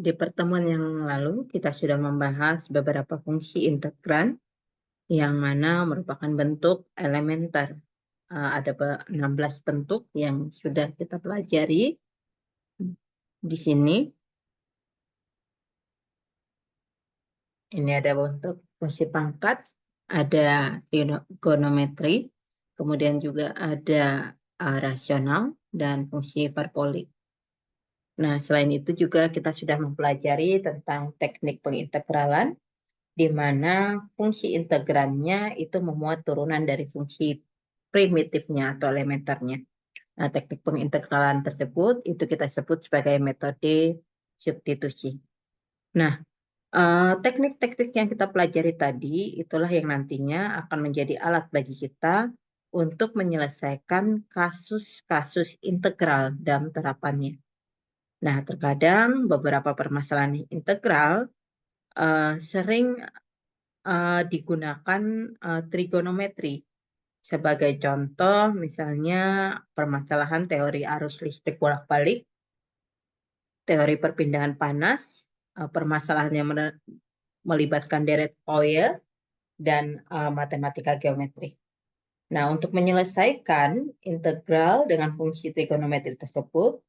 Di pertemuan yang lalu kita sudah membahas beberapa fungsi integran yang mana merupakan bentuk elementer. Ada 16 bentuk yang sudah kita pelajari di sini. Ini ada bentuk fungsi pangkat, ada trigonometri, kemudian juga ada rasional dan fungsi hiperbolik. Nah, selain itu juga kita sudah mempelajari tentang teknik pengintegralan, di mana fungsi integrannya itu memuat turunan dari fungsi primitifnya atau elementernya. Nah, teknik pengintegralan tersebut itu kita sebut sebagai metode substitusi. Nah, teknik-teknik yang kita pelajari tadi itulah yang nantinya akan menjadi alat bagi kita untuk menyelesaikan kasus-kasus integral dan terapannya. Nah, terkadang beberapa permasalahan integral sering digunakan trigonometri. Sebagai contoh, misalnya permasalahan teori arus listrik bolak-balik, teori perpindahan panas, permasalahan yang melibatkan deret Fourier, dan matematika geometri. Nah, untuk menyelesaikan integral dengan fungsi trigonometri tersebut,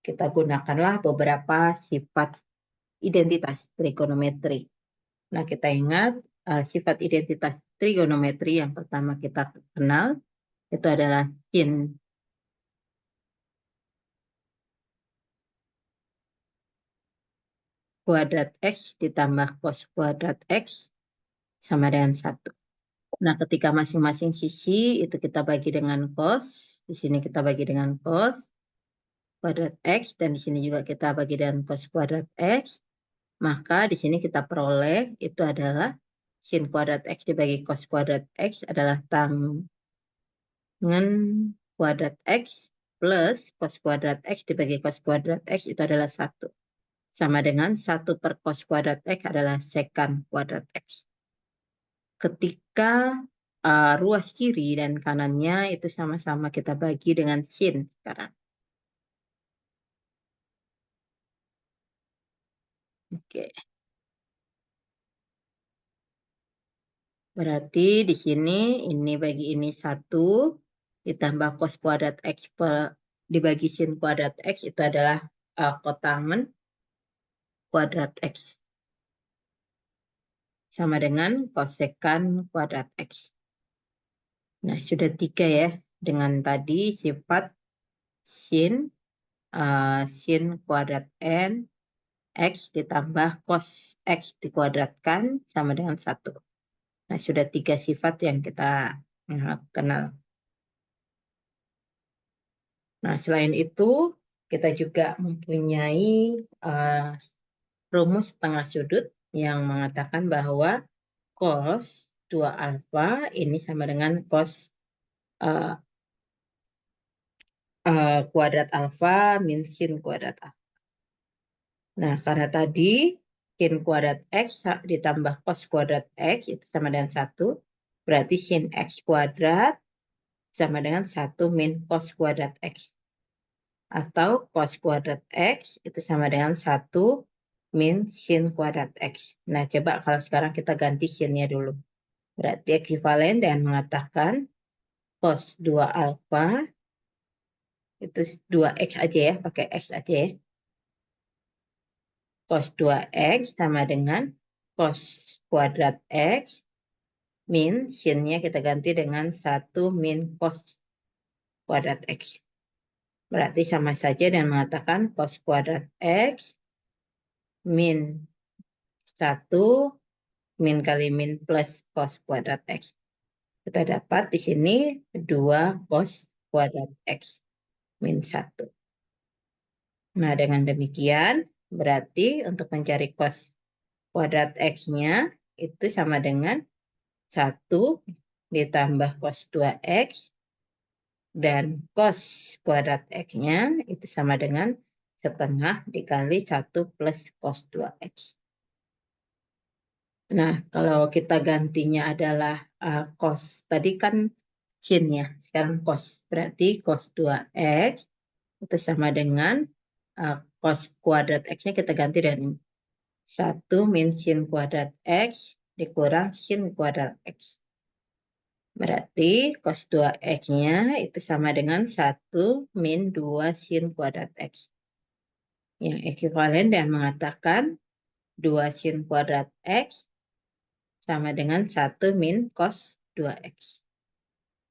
kita gunakanlah beberapa sifat identitas trigonometri. Nah, kita ingat sifat identitas trigonometri yang pertama kita kenal itu adalah sin kuadrat X ditambah cos kuadrat X sama dengan 1. Nah, ketika masing-masing sisi itu kita bagi dengan cos, di sini kita bagi dengan cos kuadrat X, dan di sini juga kita bagi dengan cos kuadrat X, maka di sini kita peroleh itu adalah sin kuadrat X dibagi cos kuadrat X adalah tangen kuadrat X plus cos kuadrat X dibagi cos kuadrat X itu adalah 1. Sama dengan 1 per cos kuadrat X adalah secant kuadrat X. Ketika ruas kiri dan kanannya itu sama-sama kita bagi dengan sin sekarang. Oke. Berarti di sini ini bagi ini 1 ditambah cos kuadrat X dibagi sin kuadrat X itu adalah kotangen kuadrat X. Sama dengan kosekan kuadrat X. Nah, sudah 3 ya. Dengan tadi sifat sin kuadrat N X ditambah cos X dikuadratkan sama dengan 1. Nah, sudah 3 sifat yang kita kenal. Nah, selain itu, kita juga mempunyai rumus setengah sudut yang mengatakan bahwa cos 2 alfa ini sama dengan cos kuadrat alfa min sin kuadrat alfa. Nah, karena tadi sin kuadrat X ditambah cos kuadrat X itu sama dengan 1, berarti sin X kuadrat sama dengan 1 min cos kuadrat X. Atau cos kuadrat X itu sama dengan 1 min sin kuadrat X. Nah, coba kalau sekarang kita ganti sinnya dulu. Berarti ekuivalen dengan mengatakan cos 2 alfa itu 2X aja ya, pakai X aja ya. Cos 2X sama dengan cos kuadrat X min sinnya kita ganti dengan 1 min cos kuadrat X. Berarti sama saja dengan mengatakan cos kuadrat X min 1 min kali min plus cos kuadrat X. Kita dapat di sini 2 cos kuadrat X min 1. Nah, dengan demikian berarti untuk mencari cos kuadrat X-nya itu sama dengan 1 ditambah cos 2X dan cos kuadrat X-nya itu sama dengan setengah dikali 1 plus cos 2X. Nah, kalau kita gantinya adalah cos, tadi kan sin ya, sekarang cos. Berarti cos 2X itu sama dengan cos kuadrat X-nya kita ganti dengan ini. 1 min sin kuadrat X dikurang sin kuadrat X. Berarti cos 2X-nya itu sama dengan 1 min 2 sin kuadrat X. Yang ekuivalen dan mengatakan 2 sin kuadrat X sama dengan 1 min cos 2X.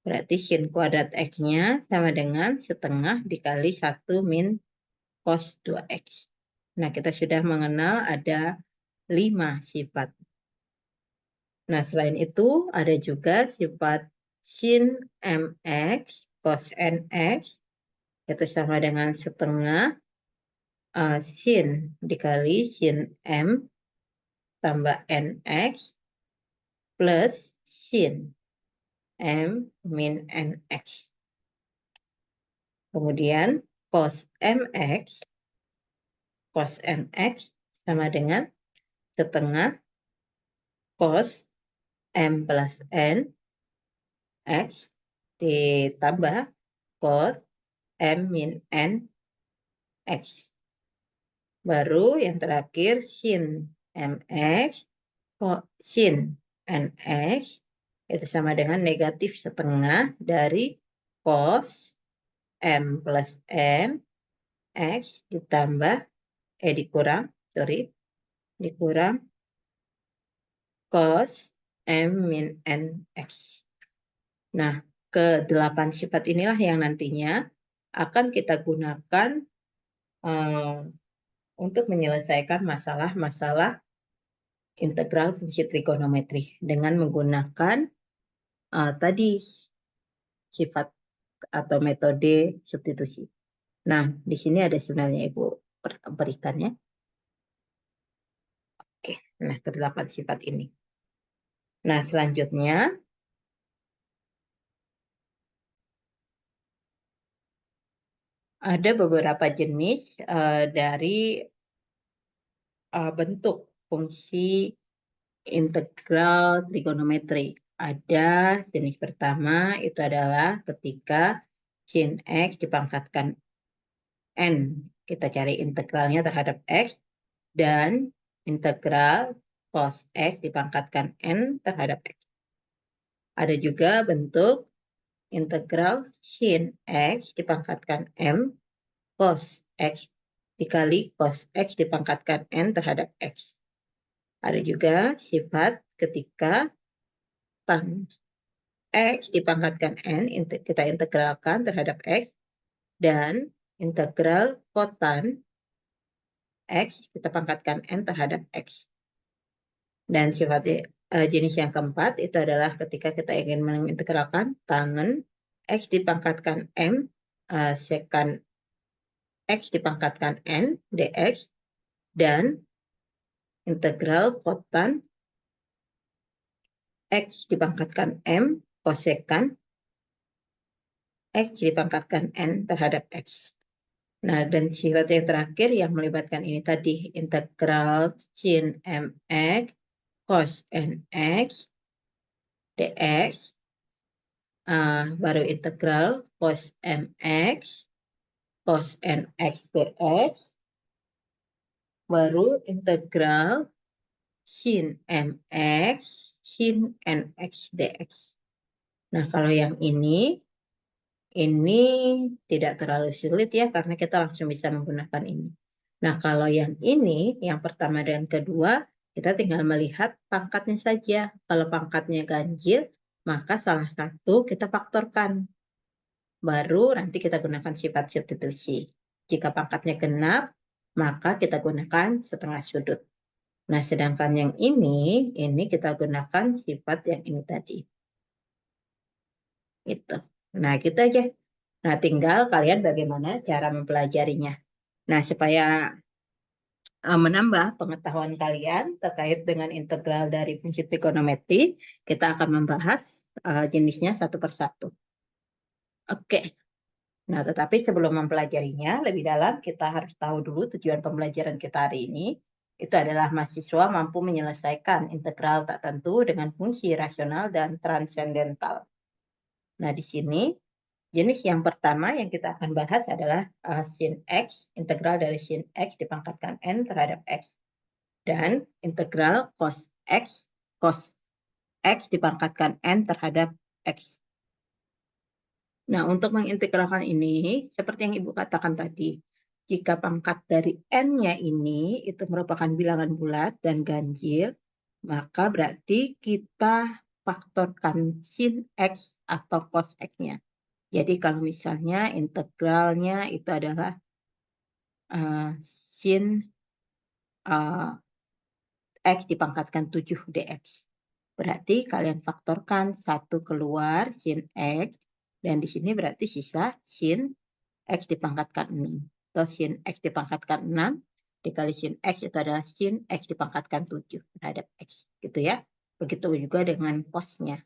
Berarti sin kuadrat X-nya sama dengan setengah dikali 1 min cos 2X. Nah, kita sudah mengenal ada 5 sifat. Nah, selain itu ada juga sifat sin mx cos nx itu sama dengan setengah sin dikali sin m tambah nx plus sin m min nx. Kemudian cos mx sama dengan setengah cos m plus n x ditambah cos m min n x. Baru yang terakhir sin mx sin nx itu sama dengan negatif setengah dari cos m plus n x ditambah dikurang cos m min n x. Nah, ke-8 sifat inilah yang nantinya akan kita gunakan untuk menyelesaikan masalah-masalah integral fungsi trigonometri dengan menggunakan tadi sifat atau metode substitusi. Nah, di sini ada sebenarnya Ibu berikannya. Oke, nah ke-8 sifat ini. Nah, selanjutnya ada beberapa jenis dari bentuk fungsi integral trigonometri. Ada jenis pertama itu adalah ketika sin X dipangkatkan N. Kita cari integralnya terhadap X dan integral cos X dipangkatkan N terhadap X. Ada juga bentuk integral sin X dipangkatkan M cos X dikali cos X dipangkatkan N terhadap X. Ada juga sifat ketika tan X dipangkatkan N, kita integralkan terhadap X, dan integral kotan X kita pangkatkan N terhadap X. Dan sifat jenis yang keempat itu adalah ketika kita ingin mengintegralkan tangen X dipangkatkan M, secant X dipangkatkan N dx, dan integral kotan X dipangkatkan M kosekan X dipangkatkan N terhadap X. Nah, dan sifat yang terakhir yang melibatkan ini tadi, integral sin mx cos nx dx, baru integral cos mx cos nx dx, baru integral sin mx sin nx dx. Nah, kalau yang ini tidak terlalu sulit ya, karena kita langsung bisa menggunakan ini. Nah, kalau yang ini, yang pertama dan kedua, kita tinggal melihat pangkatnya saja. Kalau pangkatnya ganjil, maka salah satu kita faktorkan. Baru nanti kita gunakan sifat substitusi. Jika pangkatnya genap, maka kita gunakan setengah sudut. Nah, sedangkan yang ini kita gunakan sifat yang ini tadi. Itu. Nah, gitu aja. Nah, tinggal kalian bagaimana cara mempelajarinya. Nah, supaya menambah pengetahuan kalian terkait dengan integral dari fungsi trigonometri, kita akan membahas jenisnya satu persatu. Oke. Nah, tetapi sebelum mempelajarinya lebih dalam, kita harus tahu dulu tujuan pembelajaran kita hari ini. Itu adalah mahasiswa mampu menyelesaikan integral tak tentu dengan fungsi rasional dan transendental. Nah, di sini Jenis yang pertama yang kita akan bahas adalah sin X, integral dari sin X dipangkatkan N terhadap X. Dan integral cos X dipangkatkan N terhadap X. Nah, untuk mengintegralkan ini, seperti yang Ibu katakan tadi, jika pangkat dari N-nya ini itu merupakan bilangan bulat dan ganjil, maka berarti kita faktorkan sin X atau cos X-nya. Jadi kalau misalnya integralnya itu adalah sin X dipangkatkan 7 dx. Berarti kalian faktorkan satu keluar sin X, dan di sini berarti sisa sin X dipangkatkan 6. Atau sin X dipangkatkan 6 dikali sin X itu adalah sin X dipangkatkan 7 terhadap X. Gitu ya. Begitu juga dengan cos-nya.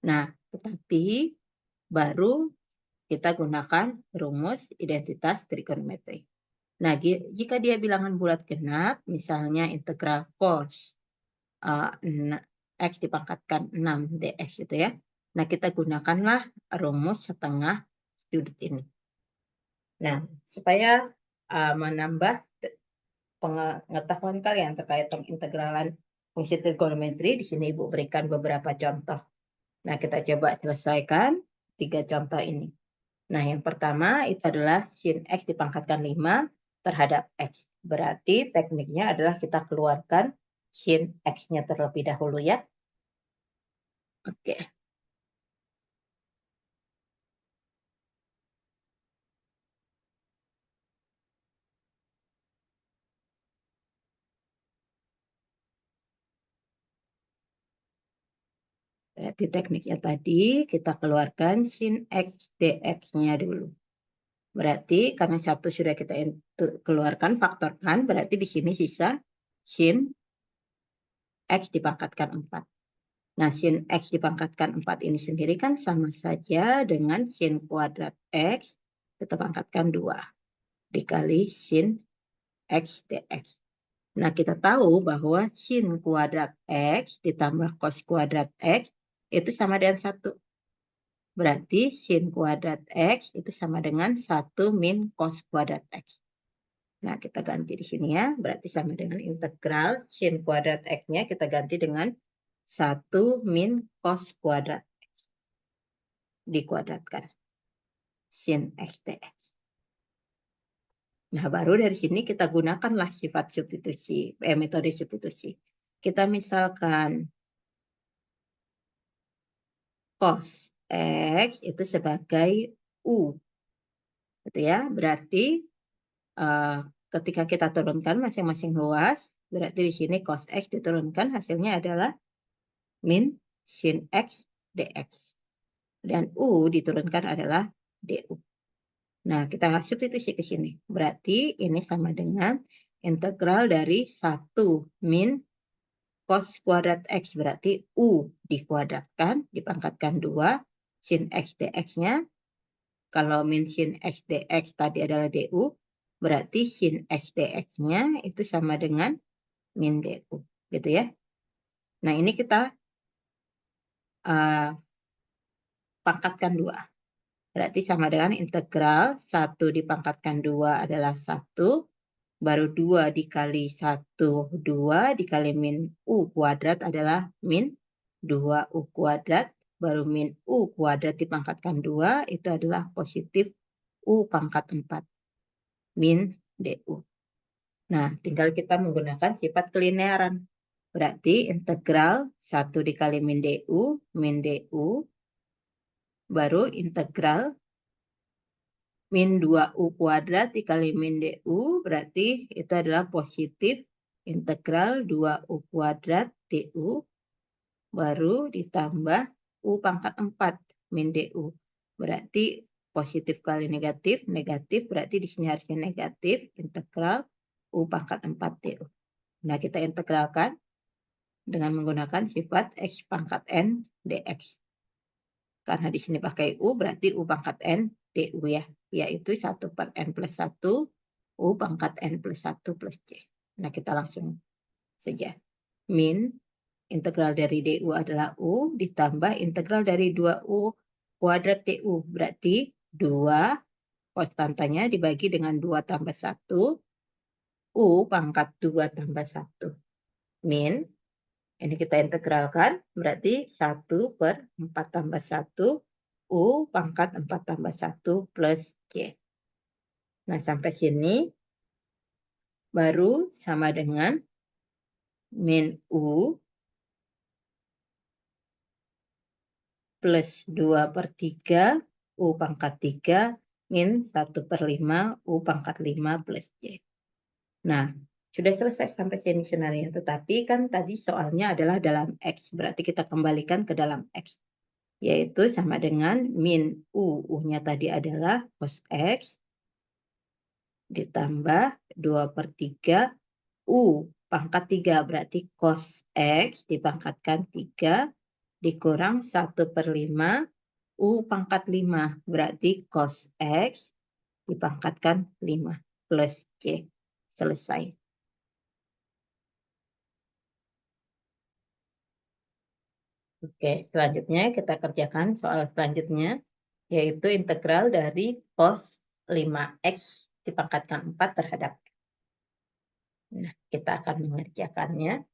Nah, tetapi baru kita gunakan rumus identitas trigonometri. Nah, jika dia bilangan bulat genap, misalnya integral cos X dipangkatkan 6 dx gitu ya. Nah, kita gunakanlah rumus setengah sudut ini. Nah, supaya menambah pengetahuan kalian terkait pengintegralan fungsi trigonometri, di sini Ibu berikan beberapa contoh. Nah, kita coba selesaikan 3 contoh ini. Nah, yang pertama itu adalah sin X dipangkatkan 5 terhadap X. Berarti tekniknya adalah kita keluarkan sin X-nya terlebih dahulu ya. Oke. Berarti tekniknya tadi kita keluarkan sin X dx-nya dulu. Berarti karena satu sudah kita keluarkan, faktorkan, berarti di sini sisa sin X dipangkatkan 4. Nah, sin X dipangkatkan 4 ini sendiri kan sama saja dengan sin kuadrat X kita pangkatkan 2 dikali sin X dx. Nah, kita tahu bahwa sin kuadrat X ditambah cos kuadrat X itu sama dengan 1. Berarti sin kuadrat X itu sama dengan 1 min cos kuadrat X. Nah, kita ganti di sini ya. Berarti sama dengan integral sin kuadrat X-nya kita ganti dengan 1 min cos kuadrat X. Dikuadratkan. Sin X dx. Nah, baru dari sini kita gunakanlah sifat substitusi, metode substitusi. Kita misalkan cos X itu sebagai U. Gitu ya. Berarti ketika kita turunkan masing-masing luas, berarti di sini cos X diturunkan hasilnya adalah min sin X dx. Dan U diturunkan adalah du. Nah, kita substitusi ke sini. Berarti ini sama dengan integral dari 1 min cos kuadrat X. Berarti U dikuadratkan, dipangkatkan 2. Sin X dx-nya, kalau min sin X dx tadi adalah du, berarti sin X dx-nya itu sama dengan min du. Gitu ya. Nah, ini kita pangkatkan 2. Berarti sama dengan integral 1 dipangkatkan 2 adalah 1, baru 2 dikali 1, 2 dikali min U kuadrat adalah min 2U kuadrat, baru min U kuadrat dipangkatkan 2, itu adalah positif U pangkat 4, min DU. Nah, tinggal kita menggunakan sifat kelinearan. Berarti integral 1 dikali min DU, baru integral min 2U kuadrat dikali min DU, berarti itu adalah positif integral 2U kuadrat DU, baru ditambah U pangkat 4 min DU. Berarti positif kali negatif, negatif, berarti di sini harusnya negatif integral U pangkat 4 DU. Nah, kita integralkan dengan menggunakan sifat X pangkat N dx. Karena di sini pakai U, berarti U pangkat N DU ya. Yaitu 1 per N plus 1, U pangkat N plus 1 plus C. Nah, kita langsung saja. Min, integral dari DU adalah U, ditambah integral dari 2U kuadrat TU. Berarti 2 konstantanya dibagi dengan 2 tambah 1. U pangkat 2 tambah 1. Min. Ini kita integralkan. Berarti 1 per 4 tambah 1. U pangkat 4 tambah 1 plus C. Nah, sampai sini baru sama dengan min U plus 2 per 3 U pangkat 3 min 1 per 5 U pangkat 5 plus C. Nah, sudah selesai sampai sini sebenarnya. Tetapi kan tadi soalnya adalah dalam X. Berarti kita kembalikan ke dalam X. Yaitu sama dengan min U. U-nya tadi adalah cos X ditambah 2 per 3 U pangkat 3. Berarti cos X dipangkatkan 3 dikurang 1 per 5 U pangkat 5. Berarti cos X dipangkatkan 5 plus C. Selesai. Oke, selanjutnya kita kerjakan soal selanjutnya, yaitu integral dari cos 5X dipangkatkan 4 terhadap X. Nah, kita akan mengerjakannya.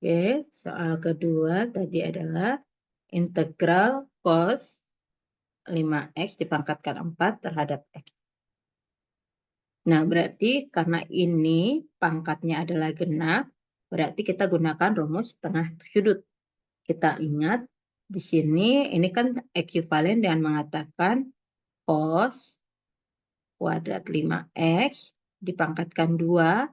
Oke, soal kedua tadi adalah integral cos 5X dipangkatkan 4 terhadap X. Nah, berarti karena ini pangkatnya adalah genap, berarti kita gunakan rumus tengah sudut. Kita ingat di sini ini kan ekuivalen dengan mengatakan cos kuadrat 5X dipangkatkan 2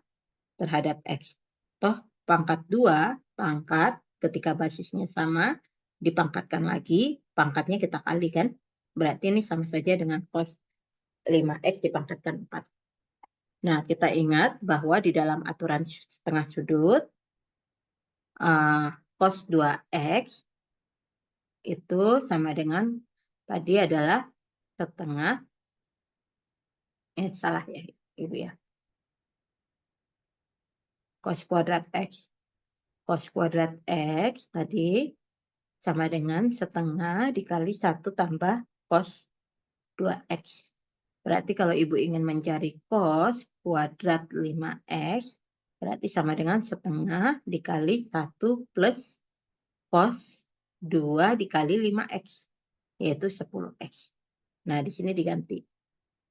terhadap X. Toh pangkat 2, pangkat ketika basisnya sama, dipangkatkan lagi, pangkatnya kita kalikan. Berarti ini sama saja dengan cos 5X dipangkatkan 4. Nah, kita ingat bahwa di dalam aturan setengah sudut, cos 2X itu sama dengan tadi adalah setengah, salah ya Ibu ya, cos kuadrat X. Cos kuadrat X tadi sama dengan setengah dikali 1 tambah cos 2X. Berarti kalau Ibu ingin mencari cos kuadrat 5X, berarti sama dengan setengah dikali 1 plus cos 2 dikali 5X, yaitu 10X. Nah, di sini diganti.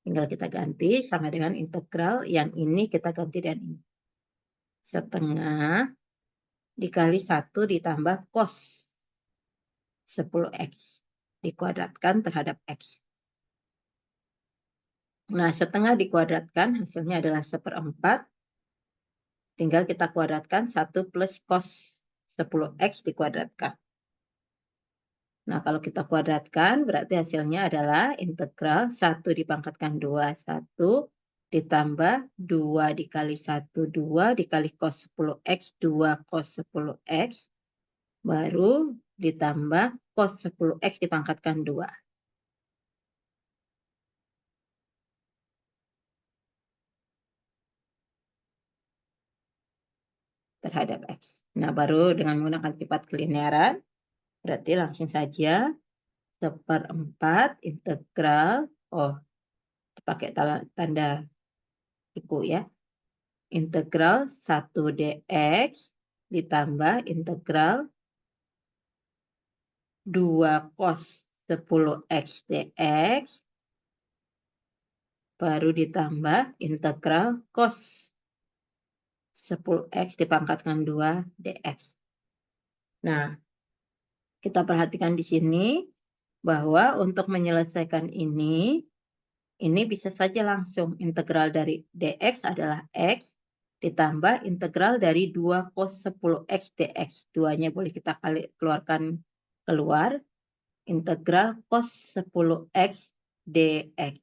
Tinggal kita ganti sama dengan integral, yang ini kita ganti dan ini. Setengah dikali 1 ditambah cos 10X dikuadratkan terhadap X. Nah, setengah dikuadratkan hasilnya adalah 1/4. Tinggal kita kuadratkan 1 plus cos 10X dikuadratkan. Nah, kalau kita kuadratkan berarti hasilnya adalah integral 1 dipangkatkan 2, 1 ditambah 2 dikali 1, 2 dikali cos 10X, 2 cos 10X, baru ditambah cos 10X dipangkatkan 2. Terhadap X. Nah, baru dengan menggunakan sifat kelinearan, berarti langsung saja 1/4 integral, pakai tanda tipu ya, integral 1 dx ditambah integral 2 cos 10x dx, baru ditambah integral cos 10x dipangkatkan 2 dx. Nah, kita perhatikan di sini bahwa untuk menyelesaikan ini bisa saja langsung integral dari dx adalah x ditambah integral dari 2 cos 10x dx. Duanya boleh kita keluarkan keluar. Integral cos 10x dx.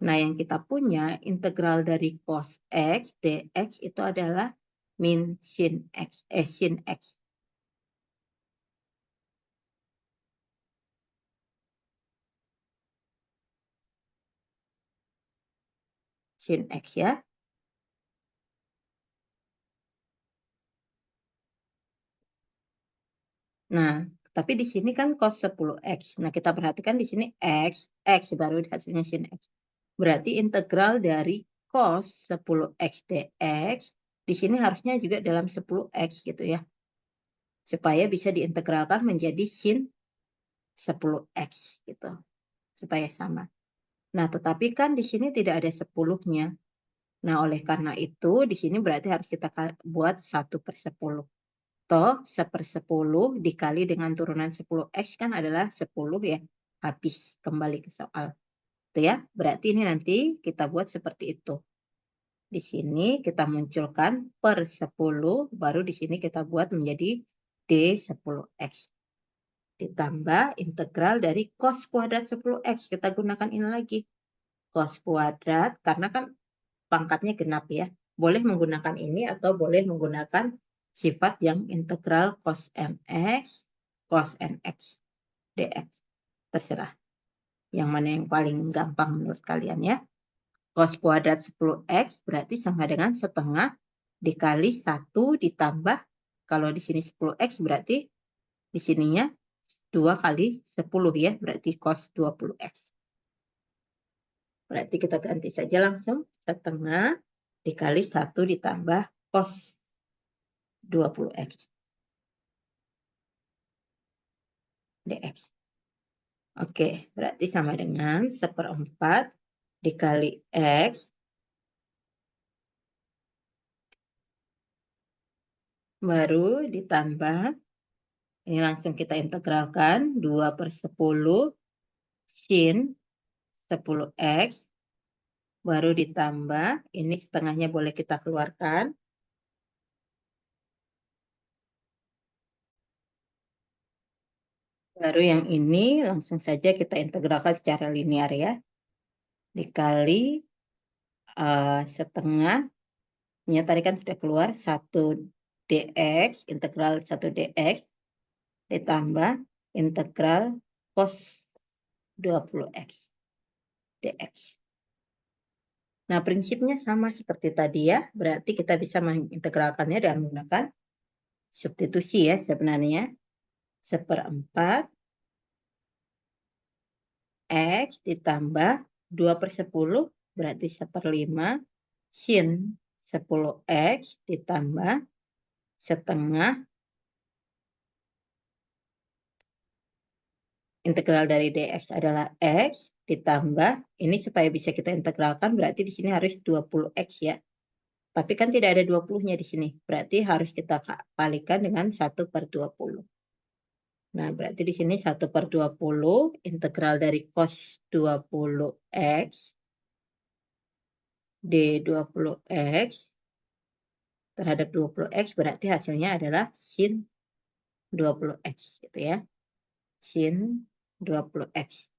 Nah, yang kita punya integral dari cos x dx itu adalah min sin x, sin x. Sin x ya. Nah, tapi di sini kan cos 10x. Nah, kita perhatikan di sini x baru hasilnya sin x. Berarti integral dari cos 10x dx di sini harusnya juga dalam 10x gitu ya. Supaya bisa diintegralkan menjadi sin 10x gitu. Supaya sama. Nah, tetapi kan di sini tidak ada 10-nya. Nah, oleh karena itu di sini berarti harus kita buat 1/10. Toh 1/10 dikali dengan turunan 10x kan adalah 10 ya. Habis kembali ke soal. Itu ya. Berarti ini nanti kita buat seperti itu. Di sini kita munculkan per 10, baru di sini kita buat menjadi D10x. Ditambah integral dari cos kuadrat 10x. Kita gunakan ini lagi. Cos kuadrat, karena kan pangkatnya genap ya. Boleh menggunakan ini atau boleh menggunakan sifat yang integral cos mx, cos nx, dx. Terserah. Yang mana yang paling gampang menurut kalian ya. Cos kuadrat 10x berarti sama dengan setengah dikali 1 ditambah, kalau di sini 10x berarti di sininya 2 kali 10 ya, berarti cos 20x. Berarti kita ganti saja langsung setengah dikali 1 ditambah cos 20x dx. Oke, berarti sama dengan 1/4 dikali x baru ditambah, ini langsung kita integralkan, 2/10 sin 10x baru ditambah, ini setengahnya boleh kita keluarkan. Baru yang ini langsung saja kita integralkan secara linear ya. Dikali setengah, ini tadi kan sudah keluar 1 dx, integral 1 dx, ditambah integral cos 20x dx. Nah, prinsipnya sama seperti tadi ya. Berarti kita bisa mengintegralkannya dengan menggunakan substitusi ya sebenarnya. 1/4 X ditambah 2/10 berarti 1/5 sin 10X ditambah setengah integral dari dx adalah X ditambah, ini supaya bisa kita integralkan berarti di sini harus 20X ya. Tapi kan tidak ada 20-nya di sini. Berarti harus kita kalikan dengan 1/20. Nah, berarti di sini 1/20 integral dari cos 20x D20x terhadap 20x berarti hasilnya adalah sin 20x gitu ya. Sin 20x.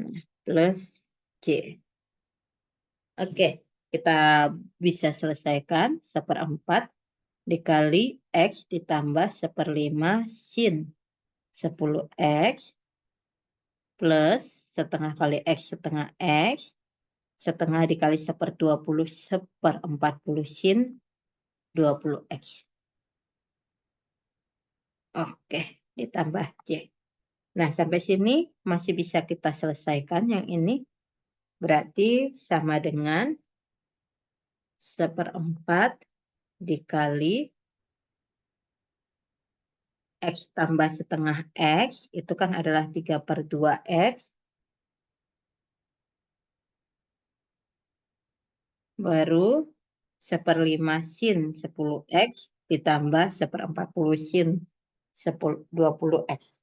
Nah, plus C. Oke, kita bisa selesaikan 1/4 dikali X ditambah 1/5 sin 10X plus setengah kali X setengah X, setengah dikali 1/20 1/40 sin 20X. Oke, ditambah C. Nah, sampai sini masih bisa kita selesaikan yang ini. Berarti sama dengan 1/4 dikali X tambah setengah X, itu kan adalah 3/2X, baru 1/5 sin 10X ditambah 1/40 sin 20X.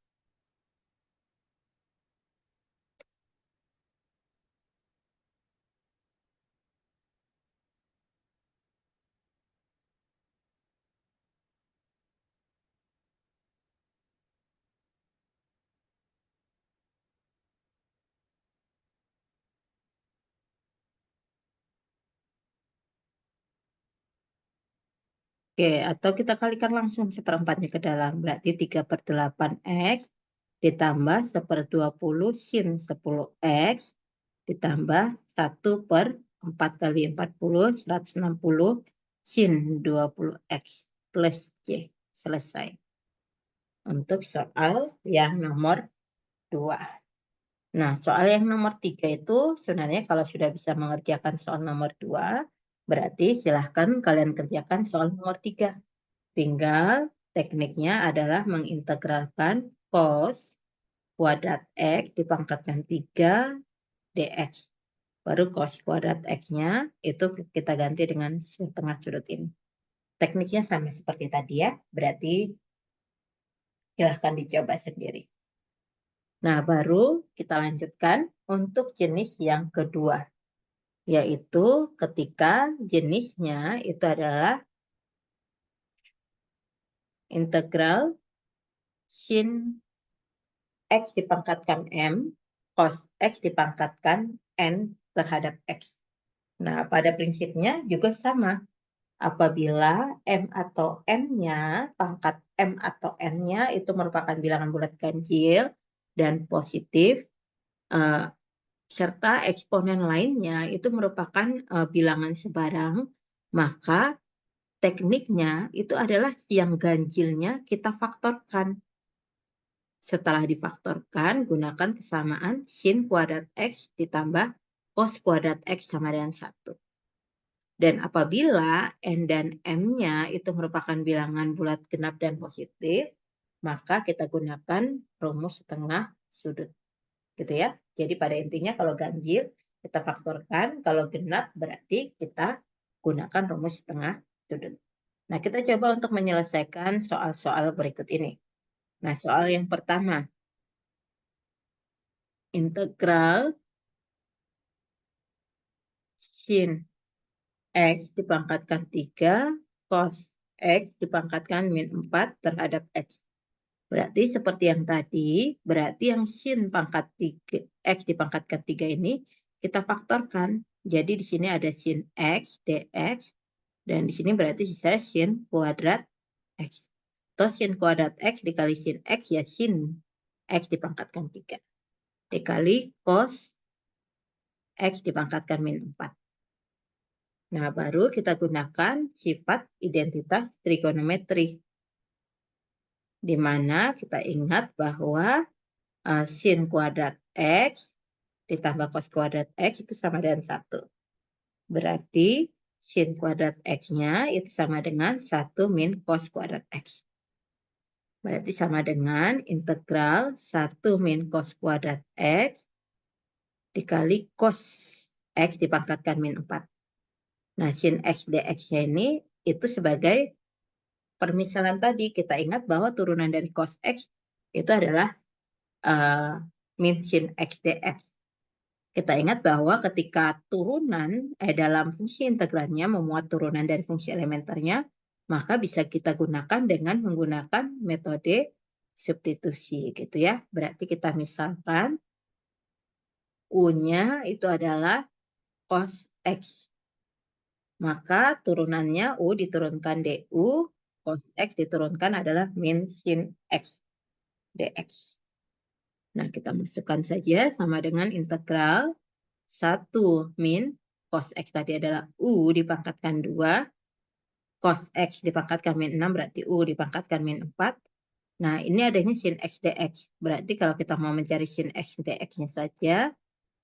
Oke, atau kita kalikan langsung 1/4-nya ke dalam. Berarti 3/8X ditambah 1/20 sin 10X ditambah 1/4 kali 40, 160 sin 20X plus C. Selesai. untuk soal yang nomor 2. Nah, soal yang nomor 3 itu sebenarnya kalau sudah bisa mengerjakan soal nomor 2, berarti silahkan kalian kerjakan soal nomor 3. Tinggal tekniknya adalah mengintegralkan cos kuadrat X dipangkatkan 3 dx. Baru cos kuadrat X-nya itu kita ganti dengan setengah sudut ini. Tekniknya sama seperti tadi ya, berarti silahkan dicoba sendiri. Nah, baru kita lanjutkan untuk jenis yang kedua, yaitu ketika jenisnya itu adalah integral sin X dipangkatkan M, cos X dipangkatkan N terhadap X. Nah, pada prinsipnya juga sama. Apabila M atau N-nya, pangkat M atau N-nya itu merupakan bilangan bulat ganjil dan positif, serta eksponen lainnya itu merupakan bilangan sebarang, maka tekniknya itu adalah yang ganjilnya kita faktorkan. Setelah difaktorkan, gunakan kesamaan sin kuadrat X ditambah cos kuadrat X sama dengan 1. Dan apabila N dan M-nya itu merupakan bilangan bulat genap dan positif, maka kita gunakan rumus setengah sudut. Gitu ya. Jadi pada intinya kalau ganjil kita faktorkan, kalau genap berarti kita gunakan rumus setengah sudut. Nah, kita coba untuk menyelesaikan soal-soal berikut ini. Nah, soal yang pertama, integral sin X dipangkatkan 3, cos X dipangkatkan min 4 terhadap X. Berarti seperti yang tadi, berarti yang sin pangkat 3, X dipangkatkan 3 ini kita faktorkan. Jadi di sini ada sin X dx, dan di sini berarti sisa sin kuadrat X. Atau sin kuadrat X dikali sin X ya sin X dipangkatkan 3. Dikali cos X dipangkatkan min 4. Nah, baru kita gunakan sifat identitas trigonometri. Di mana kita ingat bahwa sin kuadrat X ditambah cos kuadrat X itu sama dengan 1. Berarti sin kuadrat X-nya itu sama dengan 1 min cos kuadrat X. Berarti sama dengan integral 1 min cos kuadrat X dikali cos X dipangkatkan min 4. Nah, sin X dx-nya ini itu sebagai permisalan tadi. Kita ingat bahwa turunan dari cos X itu adalah min sin X dx. Kita ingat bahwa ketika turunan dalam fungsi integralnya memuat turunan dari fungsi elementernya, maka bisa kita gunakan dengan menggunakan metode substitusi gitu ya. Berarti kita misalkan U-nya itu adalah cos X. Maka turunannya U diturunkan DU, cos X diturunkan adalah min sin X dx. Nah, kita masukkan saja sama dengan integral 1 min cos X tadi adalah U dipangkatkan 2, cos X dipangkatkan min 6 berarti U dipangkatkan min 4. Nah, ini adanya sin X dx. Berarti kalau kita mau mencari sin X dx-nya saja,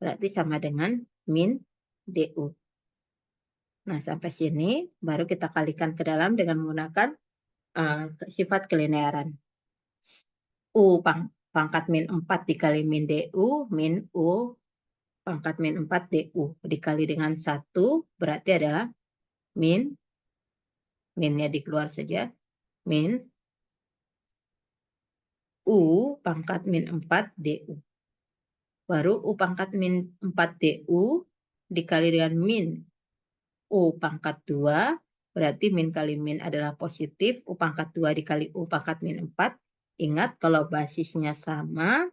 berarti sama dengan min DU. Nah, sampai sini baru kita kalikan ke dalam dengan menggunakan sifat kelinearan. U pangkat min 4 dikali min DU, min U pangkat min 4 DU. Dikali dengan 1 berarti adalah minnya dikeluar saja, min U pangkat min 4 DU. Baru U pangkat min 4 DU dikali dengan min U pangkat 2, berarti min kali min adalah positif, U pangkat 2 dikali U pangkat min 4. Ingat kalau basisnya sama,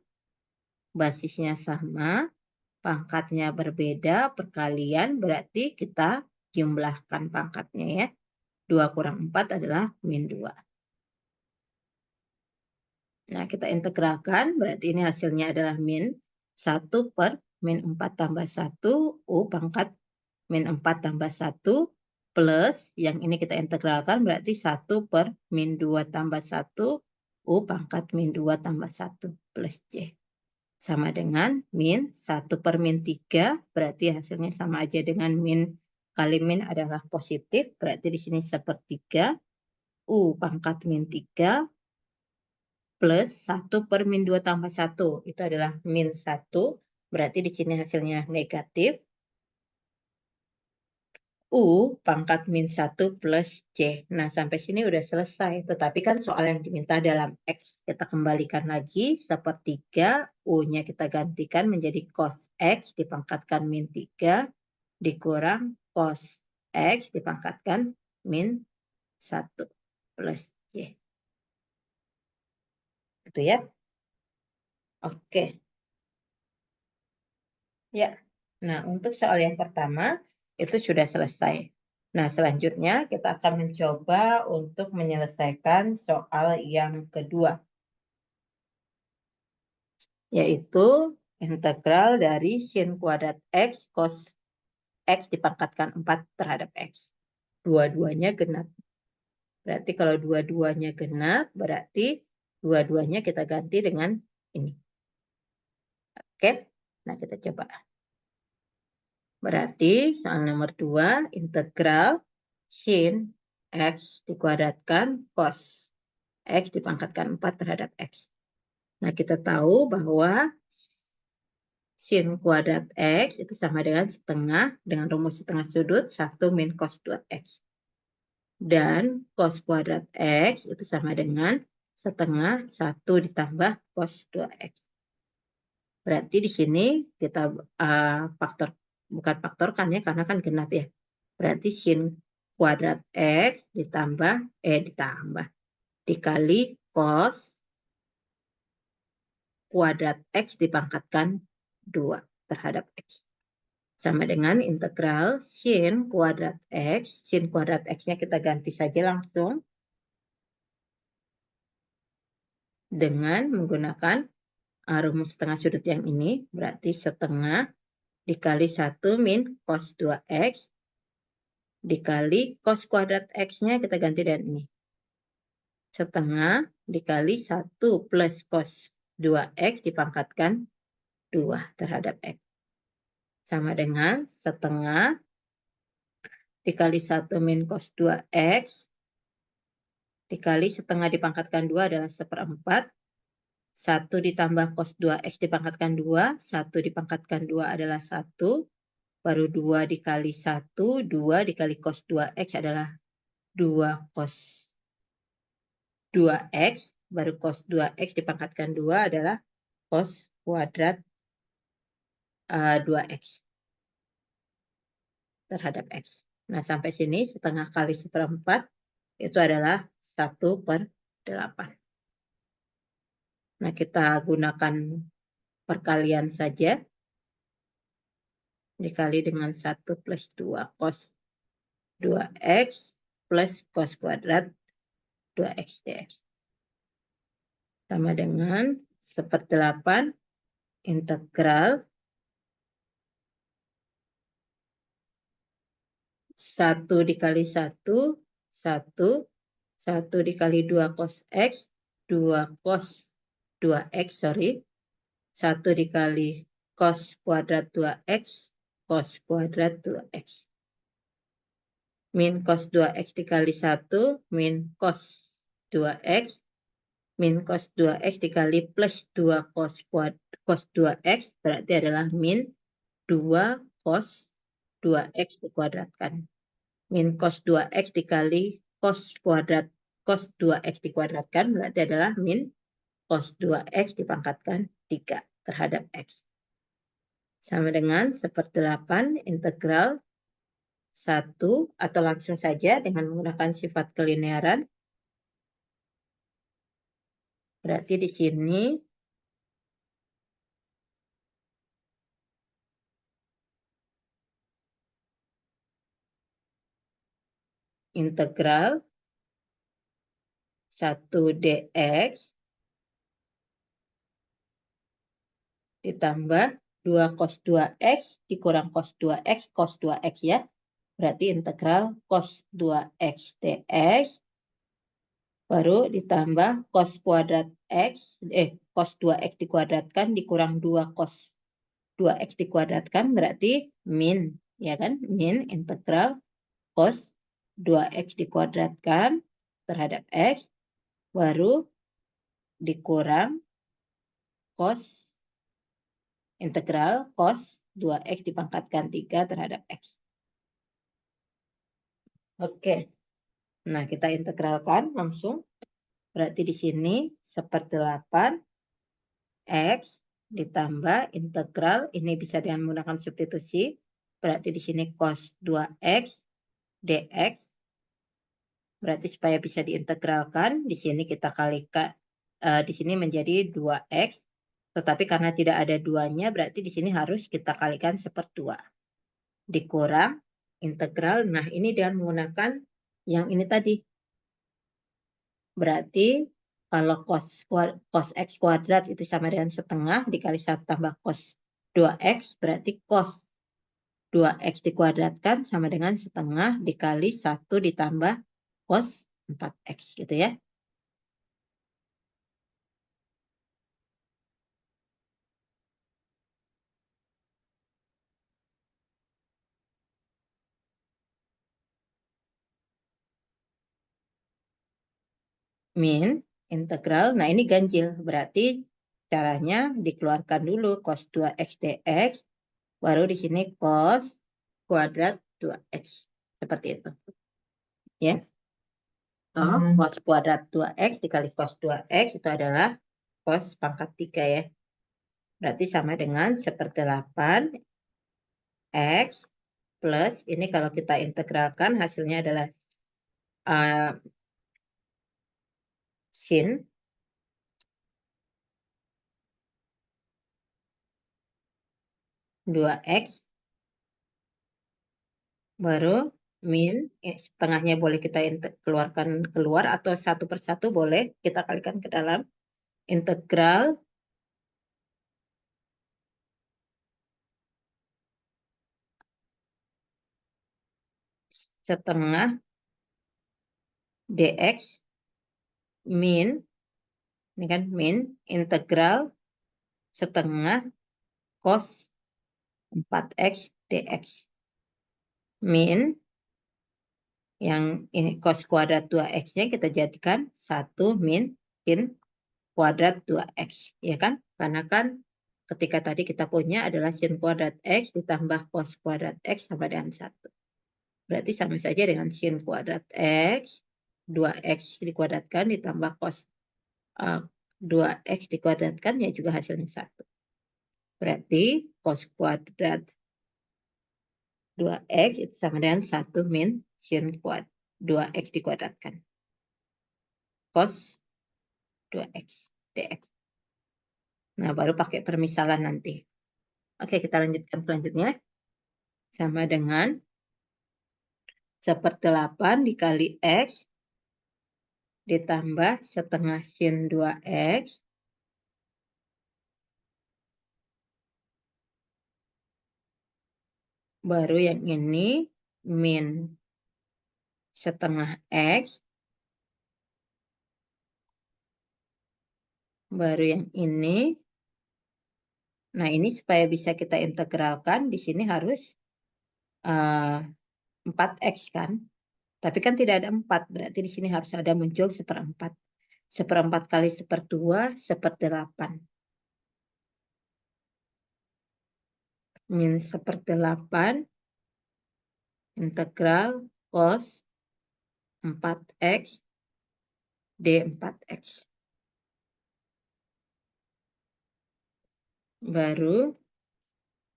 pangkatnya berbeda, perkalian berarti kita jumlahkan pangkatnya ya. 2 kurang 4 adalah min 2. Nah, kita integralkan, berarti ini hasilnya adalah min 1 per min 4 tambah 1, U pangkat min 4 tambah 1, plus, yang ini kita integralkan berarti 1 per min 2 tambah 1, U pangkat min 2 tambah 1 plus J. Sama dengan min 1 per min 3, berarti hasilnya sama aja dengan min kali min adalah positif, berarti di sini sepertiga. U pangkat min 3 plus 1 per min 2 tambah 1, itu adalah min 1, berarti di sini hasilnya negatif. U pangkat min 1 plus C. Nah, sampai sini udah selesai. Tetapi kan soal yang diminta dalam X. Kita kembalikan lagi, sepertiga. U-nya kita gantikan menjadi cos X dipangkatkan min 3 dikurang cos X dipangkatkan min 1 plus C. Gitu ya. Oke. Ya. Nah, untuk soal yang pertama itu sudah selesai. Nah, selanjutnya kita akan mencoba untuk menyelesaikan soal yang kedua, yaitu integral dari sin kuadrat X cos X dipangkatkan 4 terhadap X. Dua-duanya genap. Berarti kalau dua-duanya genap, berarti dua-duanya kita ganti dengan ini. Oke, nah kita coba. Berarti soal nomor 2, integral sin X dikuadratkan cos X dipangkatkan 4 terhadap X. Nah, kita tahu bahwa sin kuadrat X itu sama dengan setengah dengan rumus setengah sudut 1 min cos 2X. Dan cos kuadrat X itu sama dengan setengah 1 ditambah cos 2X. Berarti di sini kita bukan faktorkan ya, karena kan genap ya. Berarti sin kuadrat X ditambah dikali cos kuadrat X dipangkatkan 2 terhadap X. Sama dengan integral sin kuadrat X. Sin kuadrat X-nya kita ganti saja langsung dengan menggunakan rumus setengah sudut yang ini. Berarti setengah dikali 1 min cos 2X dikali cos kuadrat X-nya kita ganti dengan ini. Setengah dikali 1 plus cos 2X dipangkatkan 2 terhadap X. Sama dengan setengah dikali 1 min cos 2X dikali setengah dipangkatkan 2 adalah 1/4. 1 ditambah cos 2X dipangkatkan 2. 1 dipangkatkan 2 adalah 1. Baru 2 dikali 1. 2 dikali cos 2X adalah 2 cos 2X. Baru cos 2X dipangkatkan 2 adalah cos kuadrat 2X terhadap X. Nah, sampai sini setengah kali 1/4 itu adalah 1/8. Nah, kita gunakan perkalian saja. Dikali dengan 1 plus 2 cos 2X plus cos kuadrat 2X dx. Sama dengan 1/8 integral 1 dikali 1, 1. 1 dikali 2 cos X, 2 cos 2X, 1 dikali cos kuadrat 2X, cos kuadrat 2X. Min cos 2X dikali 1, min cos 2X, min cos 2X dikali plus 2 cos 2X, berarti adalah min 2 cos 2X dikuadratkan. Min cos 2X dikali cos kuadrat cos 2X dikuadratkan, berarti adalah min cos 2X dipangkatkan 3 terhadap X. Sama dengan 1/8 integral 1, atau langsung saja dengan menggunakan sifat kelinearan. Berarti di sini integral 1 dx ditambah 2 cos 2x dikurang cos 2x ya. Berarti integral cos 2x dx Baru ditambah cos kuadrat X, cos 2X dikuadratkan dikurang 2 cos 2X dikuadratkan berarti min, ya kan? Min integral cos 2X dikuadratkan terhadap X, baru dikurang cos integral cos 2X dipangkatkan 3 terhadap X. Oke, nah kita integralkan langsung. Berarti di sini seperdelapan X ditambah integral, ini bisa dengan menggunakan substitusi. Berarti di sini cos 2X dx. Berarti supaya bisa diintegralkan, di sini kita kalikan, di sini menjadi 2X. Tetapi karena tidak ada duanya, berarti di sini harus kita kalikan seperdua. Dikurang integral, nah ini dengan menggunakan yang ini tadi. Berarti kalau cos X kuadrat itu sama dengan setengah dikali 1 tambah cos 2X, berarti cos 2X dikuadratkan sama dengan setengah dikali 1 ditambah cos 4X gitu ya. Min integral, nah ini ganjil, berarti caranya dikeluarkan dulu cos 2X dx, baru di sini cos kuadrat 2X. Seperti itu. Ya. Cos kuadrat 2X dikali cos 2X itu adalah cos pangkat 3 ya. Berarti sama dengan seperdelapan X plus, ini kalau kita integralkan hasilnya adalah sin 2X, baru min, setengahnya boleh kita keluarkan keluar atau satu per satu boleh kita kalikan ke dalam, integral setengah dx min, ini kan min integral setengah cos 4X dx. Min yang ini cos kuadrat 2X-nya kita jadikan 1 min sin kuadrat 2X. Ya kan? Karena kan ketika tadi kita punya adalah sin kuadrat X ditambah cos kuadrat X sama dengan 1. Berarti sama saja dengan sin kuadrat X, 2X dikuadratkan ditambah cos 2X dikuadratkan ya juga hasilnya 1. Berarti cos kuadrat 2X itu sama dengan 1 min sin kuadrat 2X dikuadratkan. Cos 2X dx. Nah, baru pakai permisalan nanti. Oke, kita lanjutkan selanjutnya. Sama dengan seperdelapan dikali X ditambah setengah sin 2X baru yang ini min setengah X baru yang ini. Nah, ini supaya bisa kita integralkan di sini harus 4X kan. Tapi kan tidak ada 4, berarti di sini harus ada muncul seperempat. Seperempat kali seperdua, seperdelapan. Min seperdelapan integral cos 4X D4X. Baru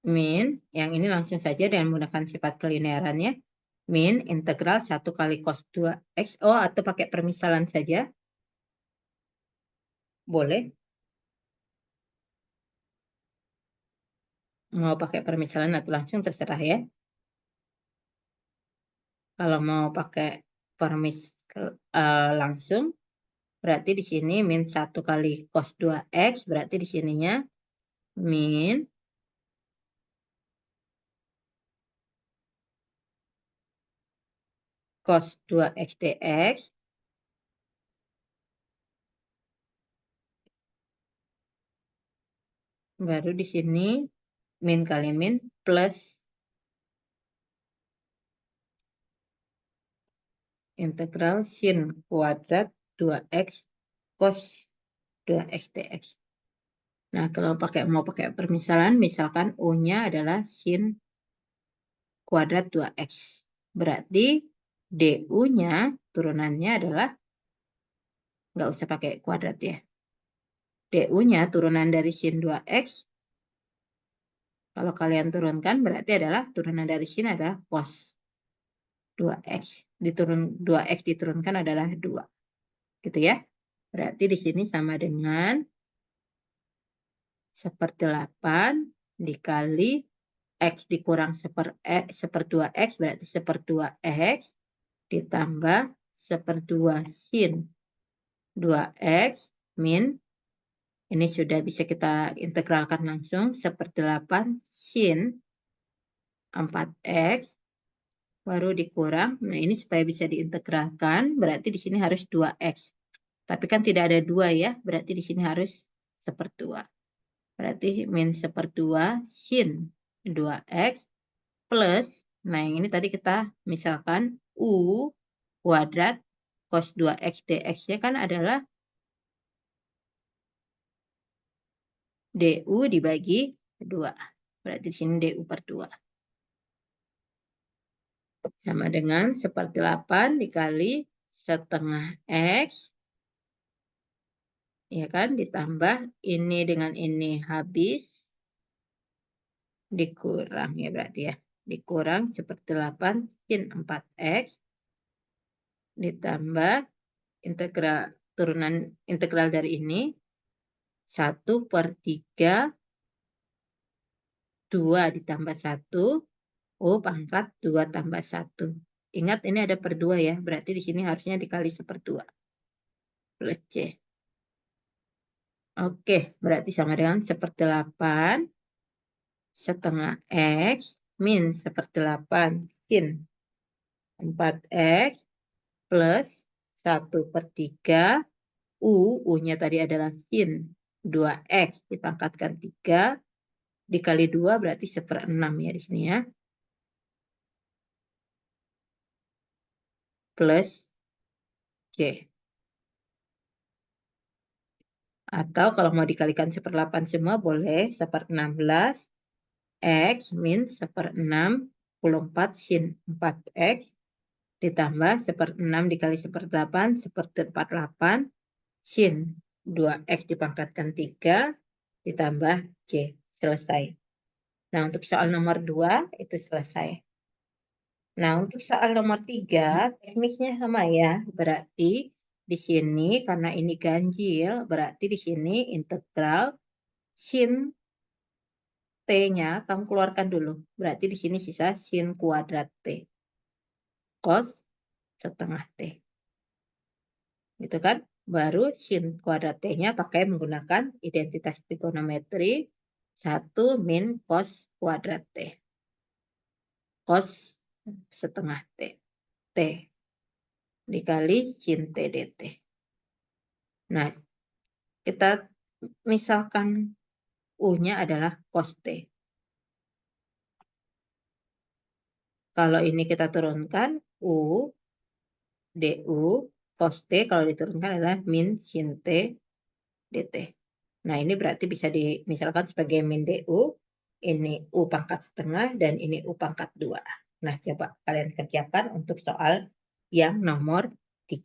min, yang ini langsung saja dengan menggunakan sifat kelinearannya. Min integral 1 kali cos 2X. Oh, atau pakai permisalan saja. Boleh. Mau pakai permisalan atau langsung terserah ya. Kalau mau pakai permis langsung, berarti di sini min 1 kali cos 2X, berarti di sininya min cos 2X dx Baru di sini min kali min plus integral sin kuadrat 2x cos 2x dx. Nah, kalau mau pakai permisalan, misalkan U-nya adalah sin kuadrat 2x. Berarti du-nya turunannya adalah, nggak usah pakai kuadrat ya. Du-nya turunan dari sin 2x. Kalau kalian turunkan berarti adalah turunan dari sin adalah cos 2x. 2x diturunkan adalah 2. Gitu ya. Berarti di sini sama dengan seperdelapan dikali x dikurang seperdua x berarti seperdua x ditambah seperdua sin 2x min, ini sudah bisa kita integralkan langsung, seperdelapan sin 4x baru dikurang. Nah, ini supaya bisa diintegralkan berarti di sini harus 2x. Tapi kan tidak ada 2 ya, berarti di sini harus seperdua. Berarti min seperdua sin 2x plus, nah yang ini tadi kita misalkan U kuadrat cos 2x dx-nya kan adalah du dibagi 2. Berarti di sini du per 2. Sama dengan seperdelapan dikali setengah x, ya kan, ditambah ini dengan ini habis, dikurang ya berarti ya. Dikurang seperdelapan sin 4x ditambah integral dari ini 1/3 2 ditambah 1 U pangkat 2 tambah 1. Ingat ini ada per 2 ya, berarti di sini harusnya dikali seperdua plus C. Oke, berarti sama dengan seperdelapan setengah X min seperdelapan sin 4X plus 1/3 U-nya tadi adalah sin 2X dipangkatkan 3 dikali 2 berarti 1/6 ya di sini ya. Plus C. Atau kalau mau dikalikan 1/8 semua boleh 1/16 X min 1/64 sin 4X ditambah 1/6 dikali 1/8 1/48 sin 2X dipangkatkan 3 ditambah C. Selesai. Nah, untuk soal nomor 2 itu selesai. Nah, untuk soal nomor 3 teknisnya sama ya. Berarti di sini karena ini ganjil, berarti di sini integral sin T-nya kamu keluarkan dulu. Berarti di sini sisa sin kuadrat T. Cos setengah T. Gitu kan? Baru sin kuadrat T-nya pakai menggunakan identitas trigonometri 1 min cos kuadrat T. Cos setengah T. T dikali sin T dt. Nah, kita misalkan U-nya adalah cos T. Kalau ini kita turunkan, U, du, cos T kalau diturunkan adalah min sin T dt. Nah, ini berarti bisa misalkan sebagai min du, ini U pangkat setengah, dan ini U pangkat 2. Nah, coba kalian kerjakan untuk soal yang nomor 3.